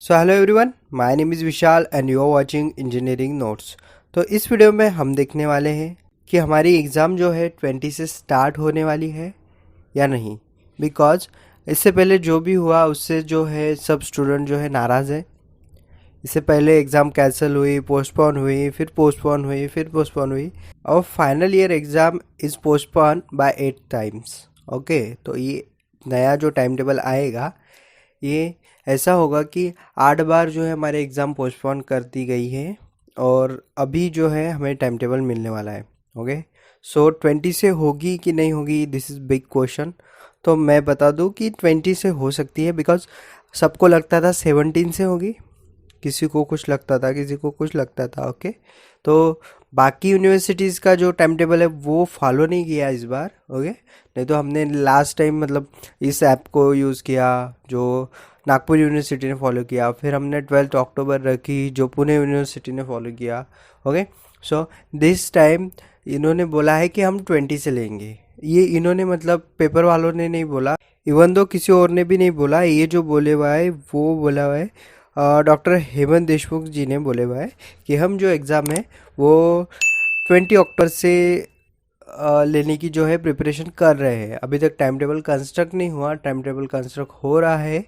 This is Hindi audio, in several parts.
So hello everyone, my name is Vishal and you are watching engineering notes. तो इस वीडियो में हम देखने वाले हैं कि हमारी एग्ज़ाम जो है 20 से स्टार्ट होने वाली है या नहीं। बिकॉज इससे पहले जो भी हुआ उससे जो है सब स्टूडेंट जो है नाराज़ है। इससे पहले एग्ज़ाम कैंसिल हुई, पोस्टपोन हुई, फिर पोस्टपोन हुई, फिर पोस्टपोन हुई और final year exam is postpone by 8 times. Okay, तो ये नया जो टाइम टेबल आएगा ये ऐसा होगा कि 8 बार जो है हमारे एग्ज़ाम पोस्टपोन कर दी गई है और अभी जो है हमें टाइम टेबल मिलने वाला है। ओके, सो 20 से होगी कि नहीं होगी, दिस इज़ बिग क्वेश्चन। तो मैं बता दूं कि 20 से हो सकती है, बिकॉज सबको लगता था 17 से होगी, किसी को कुछ लगता था, किसी को कुछ लगता था। ओके, तो बाकी यूनिवर्सिटीज़ का जो टाइम टेबल है वो फॉलो नहीं किया इस बार। ओके, नहीं तो हमने लास्ट टाइम मतलब इस ऐप को यूज़ किया जो नागपुर यूनिवर्सिटी ने फॉलो किया, फिर हमने 12 अक्टूबर रखी जो पुणे यूनिवर्सिटी ने फॉलो किया। ओके, सो दिस टाइम इन्होंने बोला है कि हम 20 से लेंगे। ये इन्होंने मतलब पेपर वालों ने नहीं बोला, इवन दो किसी और ने भी नहीं बोला। ये जो बोले हुआ है वो बोला हुआ है डॉक्टर हेमंत देशमुख जी ने बोले हुआ है कि हम जो एग्ज़ाम है वो 20 अक्टूबर से लेने की जो है प्रिपरेशन कर रहे हैं। अभी तक टाइम टेबल कंस्ट्रक्ट नहीं हुआ, टाइम टेबल कंस्ट्रक्ट हो रहा है।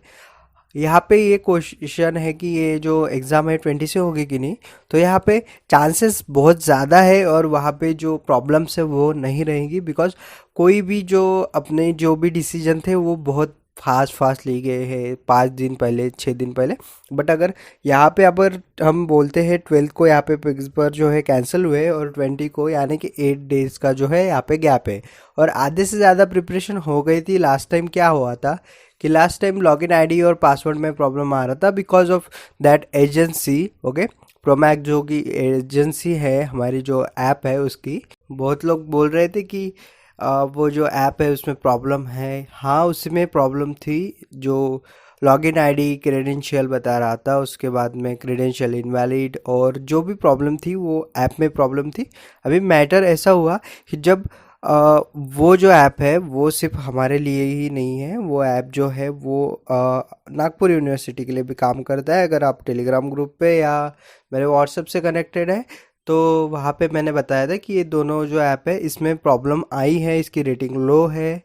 यहाँ पे ये क्वेश्चन है कि ये जो एग्ज़ाम है 20 से होगी कि नहीं, तो यहाँ पे चांसेस बहुत ज़्यादा है और वहाँ पे जो प्रॉब्लम्स है वो नहीं रहेंगी। बिकॉज कोई भी जो अपने जो भी डिसीजन थे वो बहुत फास्ट फास्ट लिए गए हैं 5 दिन पहले, 6 दिन पहले। बट अगर यहाँ पे अगर हम बोलते हैं 12 को यहाँ पे पेपर जो है कैंसिल हुए और 20 को, यानी कि 8 डेज का जो है यहाँ पे गैप है और आधे से ज़्यादा प्रिपरेशन हो गई थी। लास्ट टाइम क्या हुआ था कि लास्ट टाइम लॉगिन आईडी और पासवर्ड में प्रॉब्लम आ रहा था because of that agency. Okay, प्रोमैक जो कि एजेंसी है हमारी जो ऐप है उसकी, बहुत लोग बोल रहे थे कि वो जो ऐप है उसमें प्रॉब्लम है। हाँ, उसमें प्रॉब्लम थी। जो लॉगिन आईडी क्रेडेंशियल बता रहा था, उसके बाद में क्रेडेंशियल इनवैलिड और जो भी प्रॉब्लम थी वो ऐप में प्रॉब्लम थी। अभी मैटर ऐसा हुआ कि जब वो जो ऐप है वो सिर्फ हमारे लिए ही नहीं है, वो ऐप जो है वो नागपुर यूनिवर्सिटी के लिए भी काम करता है। अगर आप टेलीग्राम ग्रुप पे या मेरे व्हाट्सएप से कनेक्टेड है तो वहाँ पे मैंने बताया था कि ये दोनों जो ऐप है इसमें प्रॉब्लम आई है, इसकी रेटिंग लो है।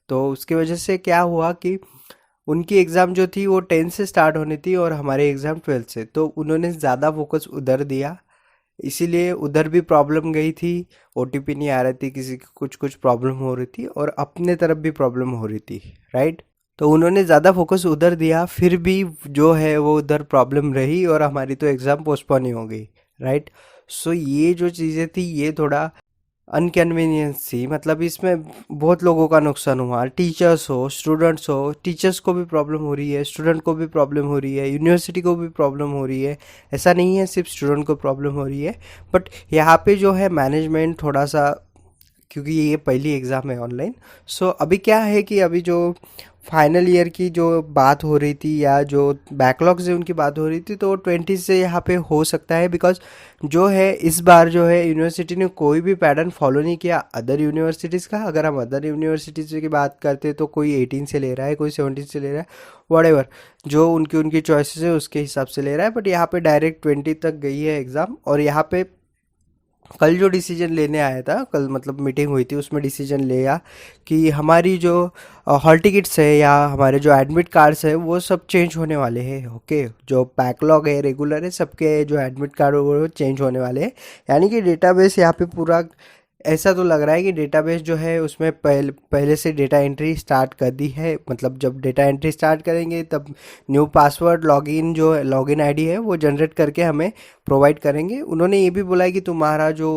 तो उसकी वजह से क्या हुआ कि उनकी एग्ज़ाम जो थी वो 10 से स्टार्ट होनी थी और हमारे एग्ज़ाम 12 से, तो उन्होंने ज़्यादा फोकस उधर दिया, इसीलिए उधर भी प्रॉब्लम गई थी। ओटीपी नहीं आ रही थी, किसी की कुछ कुछ प्रॉब्लम हो रही थी और अपने तरफ भी प्रॉब्लम हो रही थी। राइट, तो उन्होंने ज़्यादा फोकस उधर दिया, फिर भी जो है वो उधर प्रॉब्लम रही और हमारी तो एग्ज़ाम पोस्टपोन ही हो गई। राइट, सो ये जो चीज़ें थी ये थोड़ा अनकन्वीनियंस थी, मतलब इसमें बहुत लोगों का नुकसान हुआ। टीचर्स हो, स्टूडेंट्स हो, टीचर्स को भी प्रॉब्लम हो रही है, स्टूडेंट को भी प्रॉब्लम हो रही है, यूनिवर्सिटी को भी प्रॉब्लम हो रही है। ऐसा नहीं है सिर्फ स्टूडेंट को प्रॉब्लम हो रही है। बट यहाँ पे जो है मैनेजमेंट थोड़ा सा, क्योंकि ये पहली एग्ज़ाम है ऑनलाइन, सो अभी क्या है कि अभी जो फाइनल ईयर की जो बात हो रही थी या जो बैकलॉग्स है उनकी बात हो रही थी, तो 20 से यहाँ पे हो सकता है। बिकॉज जो है इस बार जो है यूनिवर्सिटी ने कोई भी पैटर्न फॉलो नहीं किया अदर यूनिवर्सिटीज़ का। अगर हम अदर यूनिवर्सिटीज़ की बात करते हैं तो कोई 18 से ले रहा है, कोई 17 से ले रहा है, वॉट जो उनकी उनकी चॉइसेस है उसके हिसाब से ले रहा है। बट यहाँ पे डायरेक्ट 20 तक गई है एग्ज़ाम। और यहाँ पे कल जो डिसीजन लेने आया था, कल मतलब मीटिंग हुई थी, उसमें डिसीजन लिया कि हमारी जो हॉल टिकट्स है या हमारे जो एडमिट कार्ड्स है वो सब चेंज होने वाले हैं। ओके, जो बैकलॉग है रेगुलर है सबके जो एडमिट कार्ड वो चेंज होने वाले हैं। यानी कि डेटाबेस यहाँ पे पूरा ऐसा तो लग रहा है कि डेटाबेस जो है उसमें पहले से डेटा एंट्री स्टार्ट कर दी है। मतलब जब डेटा एंट्री स्टार्ट करेंगे तब न्यू पासवर्ड, लॉगिन जो लॉगिन आईडी है वो जनरेट करके हमें प्रोवाइड करेंगे। उन्होंने ये भी बोला है कि तुम्हारा जो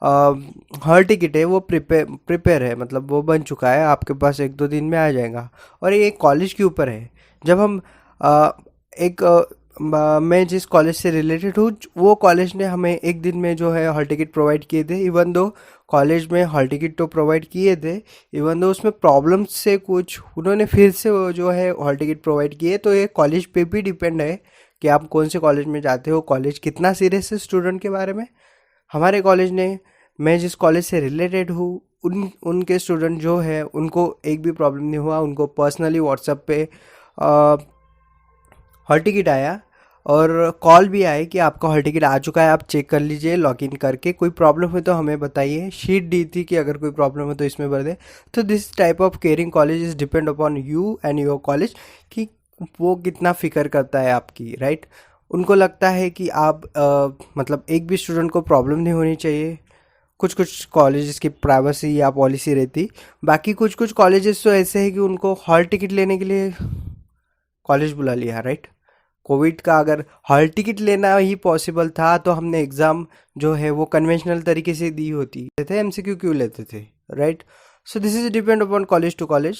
हॉल टिकट है वो प्रिपेयर है, मतलब वो बन चुका है, आपके पास 1-2 दिन में आ जाएगा। और ये कॉलेज के ऊपर है। जब हम अ, एक मैं जिस कॉलेज से रिलेटेड हूँ वो कॉलेज ने हमें एक दिन में जो है हॉल टिकट प्रोवाइड किए थे। इवन दो कॉलेज में हॉल टिकट तो प्रोवाइड किए थे, इवन दो उसमें प्रॉब्लम्स से कुछ उन्होंने फिर से वो जो है हॉल टिकट प्रोवाइड किए। तो ये कॉलेज पे भी डिपेंड है कि आप कौन से कॉलेज में जाते हो, कॉलेज कितना सीरियस है स्टूडेंट के बारे में। हमारे कॉलेज ने, मैं जिस कॉलेज से रिलेटेड हूँ उनके स्टूडेंट जो है उनको एक भी प्रॉब्लम नहीं हुआ। उनको पर्सनली व्हाट्सएप पे हॉल टिकट आया और कॉल भी आए कि आपका हॉल टिकट आ चुका है, आप चेक कर लीजिए लॉगिन करके, कोई प्रॉब्लम है तो हमें बताइए। शीट दी थी कि अगर कोई प्रॉब्लम है तो इसमें भर दे। तो this type of caring college is depend upon you and your college कि वो कितना फ़िक्र करता है आपकी, राइट। उनको लगता है कि आप मतलब एक भी स्टूडेंट को प्रॉब्लम नहीं होनी चाहिए। कुछ कुछ कॉलेजेस की प्राइवेसी या पॉलिसी रहती, बाकी कुछ कुछ कॉलेजेस तो ऐसे हैं कि उनको हॉल टिकट लेने के लिए कॉलेज बुला लिया, राइट। कोविड का अगर हॉल टिकट लेना ही पॉसिबल था तो हमने एग्ज़ाम जो है वो कन्वेंशनल तरीके से दी होती थे, एमसीक्यू क्यों लेते थे, right. So this is depend upon college to college,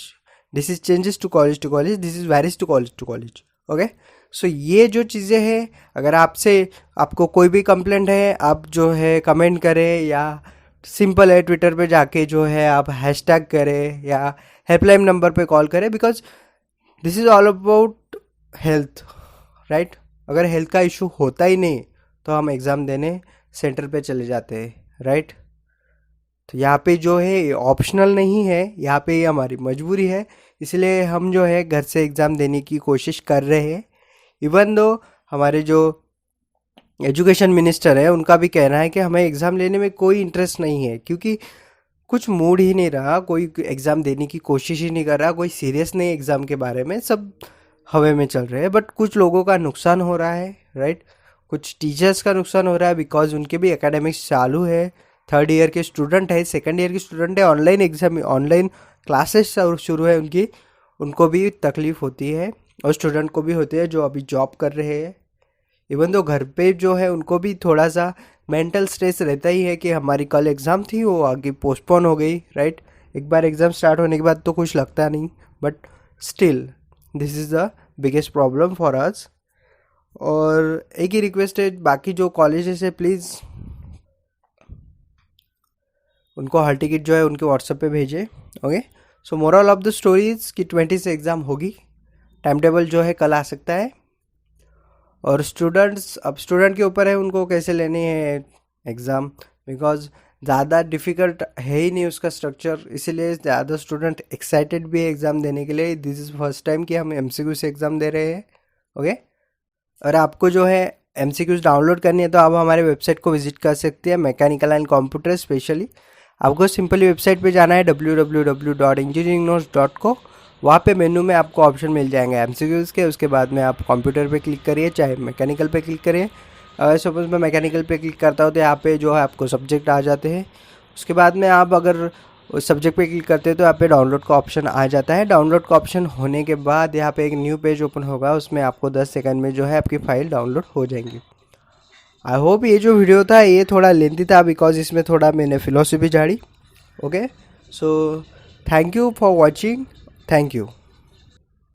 this is changes to college to college, this is varies to college. Okay, so ये जो चीज़ें हैं, अगर आपको कोई भी कंप्लेंट है, आप जो है कमेंट करें, या सिंपल है ट्विटर पे जाके जो है आप हैशटैग करें, या हेल्पलाइन नंबर पे कॉल करें, because this is all about health, right. अगर हेल्थ का इशू होता ही नहीं तो हम एग्ज़ाम देने सेंटर पे चले जाते हैं, राइट। तो यहाँ पे जो है ऑप्शनल नहीं है, यहाँ पे ये हमारी मजबूरी है, इसलिए हम जो है घर से एग्ज़ाम देने की कोशिश कर रहे हैं। इवन दो हमारे जो एजुकेशन मिनिस्टर है उनका भी कहना है कि हमें एग्ज़ाम लेने में कोई इंटरेस्ट नहीं है, क्योंकि कुछ मूड ही नहीं रहा, कोई एग्ज़ाम देने की कोशिश ही नहीं कर रहा, कोई सीरियस नहीं एग्ज़ाम के बारे में, सब हवा में चल रहे हैं। बट कुछ लोगों का नुकसान हो रहा है, राइट। कुछ टीचर्स का नुकसान हो रहा है, बिकॉज उनके भी एकेडमिक्स चालू है, थर्ड ईयर के स्टूडेंट है, सेकंड ईयर के स्टूडेंट है, ऑनलाइन एग्ज़ाम, ऑनलाइन क्लासेस शुरू है उनकी, उनको भी तकलीफ़ होती है, और स्टूडेंट को भी होती है जो अभी जॉब कर रहे हैं। इवन तो घर पे जो है उनको भी थोड़ा सा मेंटल स्ट्रेस रहता ही है कि हमारी कल एग्ज़ाम थी, वो आगे पोस्टपोन हो गई, राइट। एक बार एग्ज़ाम स्टार्ट होने के बाद तो कुछ लगता नहीं, but still this is the biggest problem for us. और एक ही रिक्वेस्ट है, बाकी जो कॉलेजेस है प्लीज़ उनको हॉल टिकट जो है उनके व्हाट्सएप पे भेजें। Okay, so moral of the stories कि 20 से एग्ज़ाम होगी, टाइम टेबल जो है कल आ सकता है, और अब स्टूडेंट के ऊपर है उनको कैसे लेनी है एग्ज़ाम, बिकॉज ज़्यादा डिफ़िकल्ट है ही नहीं उसका स्ट्रक्चर, इसीलिए ज़्यादा स्टूडेंट एक्साइटेड भी है एग्ज़ाम देने के लिए। दिस इज़ फर्स्ट टाइम कि हम एमसीक्यू से एग्ज़ाम दे रहे हैं। ओके, और आपको जो है एमसीक्यूज डाउनलोड करनी है तो आप हमारे वेबसाइट को विजिट कर सकते हैं, मैकेनिकल एंड कंप्यूटर स्पेशली। आपको सिंपली वेबसाइट पे जाना है www.engineeringnotes.co, वहाँ पे मेनू में आपको ऑप्शन मिल जाएंगे एमसीक्यूज़ के, उसके बाद में आप कंप्यूटर पे क्लिक करिए, चाहे मैकेनिकल पे क्लिक करिए। अगर सपोज मैं मैकेनिकल पे क्लिक करता हूँ तो यहाँ पे जो है आपको सब्जेक्ट आ जाते हैं, उसके बाद में आप अगर उस सब्जेक्ट पे क्लिक करते हैं तो यहाँ पे डाउनलोड का ऑप्शन आ जाता है। डाउनलोड का ऑप्शन होने के बाद यहाँ पे एक न्यू पेज ओपन होगा, उसमें आपको 10 सेकंड में जो है आपकी फ़ाइल डाउनलोड हो जाएंगी। आई होप ये जो वीडियो था ये थोड़ा लेंथी था, बिकॉज इसमें थोड़ा मैंने फिलोसफी झाड़ी। Okay, so thank you for watching, thank you.